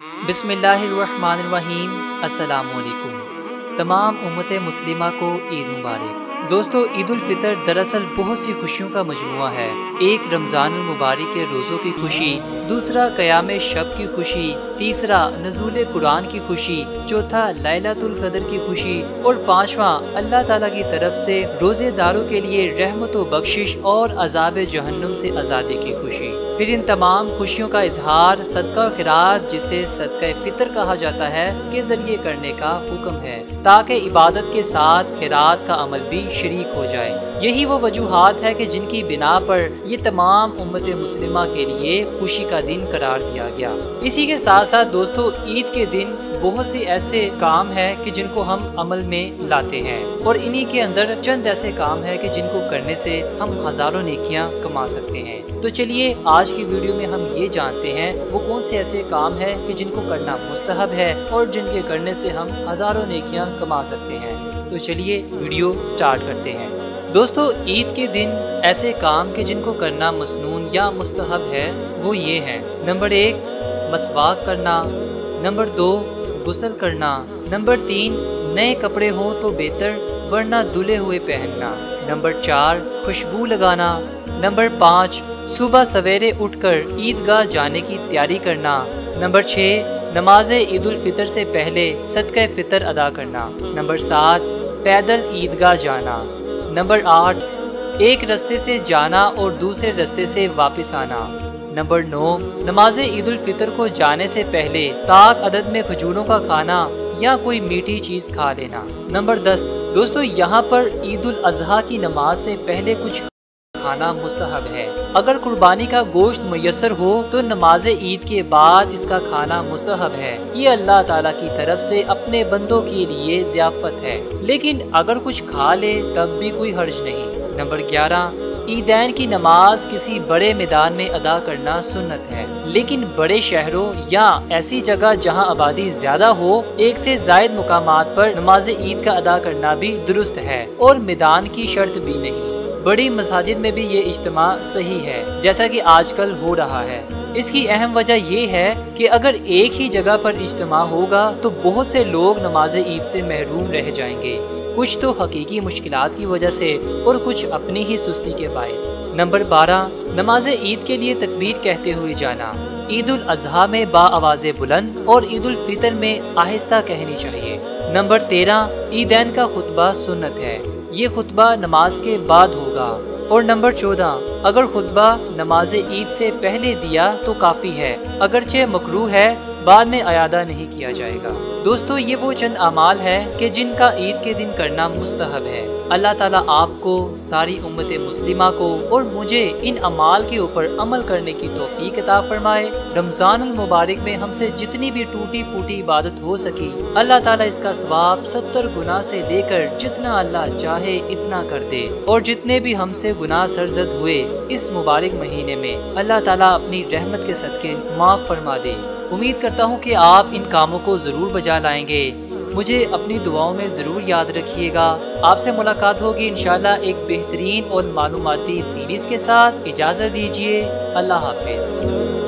बिस्मिल्लाहिर्रहमानिर्रहीम। अस्सलाम वालेकुम। तमाम उम्मत मुस्लिमा को ईद मुबारक। दोस्तों, ईद उल फितर दरअसल बहुत सी खुशियों का मजमुआ है। एक रमज़ान मुबारक के रोज़ों की खुशी, दूसरा क़याम शब की खुशी, तीसरा नज़ूल कुरान की खुशी, चौथा लैलतुल क़द्र की खुशी और पांचवा अल्लाह ताला की तरफ से रोज़ेदारों के लिए रहमत व बख्शिश और अज़ाब जहन्नुम से आज़ादी की खुशी। फिर इन तमाम खुशियों का इजहार सदका और खिरात, जिसे सदका फितर कहा जाता है, के जरिए करने का हुक्म है, ताकि इबादत के साथ खिरात का अमल भी शरीक हो जाए। यही वो वजूहात है कि जिनकी बिना पर ये तमाम उम्मत मुस्लिमा के लिए खुशी का दिन करार दिया गया। इसी के साथ साथ दोस्तों, ईद के दिन बहुत से ऐसे काम है कि जिनको हम अमल में लाते हैं, और इन्हीं के अंदर चंद ऐसे काम है कि जिनको करने से हम हजारों नेकियां कमा सकते हैं। तो चलिए आज की वीडियो में हम ये जानते हैं वो कौन से ऐसे काम है कि जिनको करना मुस्तहब है और जिनके करने से हम हजारों नेकियां कमा सकते हैं। तो चलिए वीडियो स्टार्ट करते हैं। दोस्तों, ईद के दिन ऐसे काम के जिनको करना मसनून या मुस्तहब है वो ये हैं। नंबर 1, मसवाक करना। नंबर 2, गुस्ल करना। नंबर 3, नए कपड़े हो तो बेहतर वरना धुले हुए पहनना। नंबर 4, खुशबू लगाना। नंबर 5, सुबह सवेरे उठकर ईदगाह जाने की तैयारी करना। नंबर 6, नमाज ईद उल फितर से पहले सदका फितर अदा करना। नंबर 7, पैदल ईदगाह जाना। नंबर 8, एक रास्ते से जाना और दूसरे रास्ते से वापस आना। नंबर 9, नमाज ईद उल फितर को जाने से पहले ताक अदद में खजूरों का खाना या कोई मीठी चीज खा लेना। नंबर 10, दोस्तों यहाँ पर ईद उल अजहा की नमाज से पहले कुछ खाना मुस्तहब है। अगर कुर्बानी का गोश्त मुयस्सर हो तो नमाज ईद के बाद इसका खाना मुस्तहब है। ये अल्लाह ताला की तरफ से अपने बंदों के लिए ज़ियाफत है, लेकिन अगर कुछ खा ले तब भी कोई हर्ज नहीं। नंबर 11, ईदैन की नमाज किसी बड़े मैदान में अदा करना सुन्नत है, लेकिन बड़े शहरों या ऐसी जगह जहां आबादी ज्यादा हो, एक से जायद मुकामात पर नमाज ईद का अदा करना भी दुरुस्त है और मैदान की शर्त भी नहीं। बड़ी मसाजिद में भी ये इज्तिमा सही है, जैसा कि आजकल हो रहा है। इसकी अहम वजह ये है कि अगर एक ही जगह पर इज्तिमा होगा तो बहुत से लोग नमाज ईद से महरूम रह जाएंगे, कुछ तो हकीकी मुश्किलात की वजह से और कुछ अपनी ही सुस्ती के बाइस। नंबर 12, नमाज ईद के लिए तकबीर कहते हुए जाना। ईद उल अजहा में बाआवाज़े बुलंद और ईद उल फितर में आहिस्ता कहनी चाहिए। नंबर 13, ईदैन का खुतबा सुन्नत है, ये खुतबा नमाज के बाद होगा। और नंबर 14, अगर खुतबा नमाज ईद से पहले दिया तो काफी है, अगरचे मकरूह है, बाद में अयादा नहीं किया जाएगा। दोस्तों, ये वो चंद अमाल है कि जिनका ईद के दिन करना मुस्तहब है। अल्लाह ताला आपको, सारी उम्मत मुस्लिमा को और मुझे इन अमाल के ऊपर अमल करने की तौफीक अता फरमाए। रमजान मुबारक में हमसे जितनी भी टूटी फूटी इबादत हो सकी, अल्लाह ताला इसका सवाब 70 गुना से लेकर जितना अल्लाह चाहे इतना कर दे। और जितने भी हमसे गुनाह सरजद हुए इस मुबारक महीने में, अल्लाह ताला अपनी रहमत के सदके माफ फरमा दे। उम्मीद करता हूँ कि आप इन कामों को जरूर बजा लाएंगे। मुझे अपनी दुआओं में ज़रूर याद रखिएगा। आपसे मुलाकात होगी इंशाल्लाह एक बेहतरीन और मालूमाती सीरीज़ के साथ। इजाज़त दीजिए। अल्लाह हाफिज़।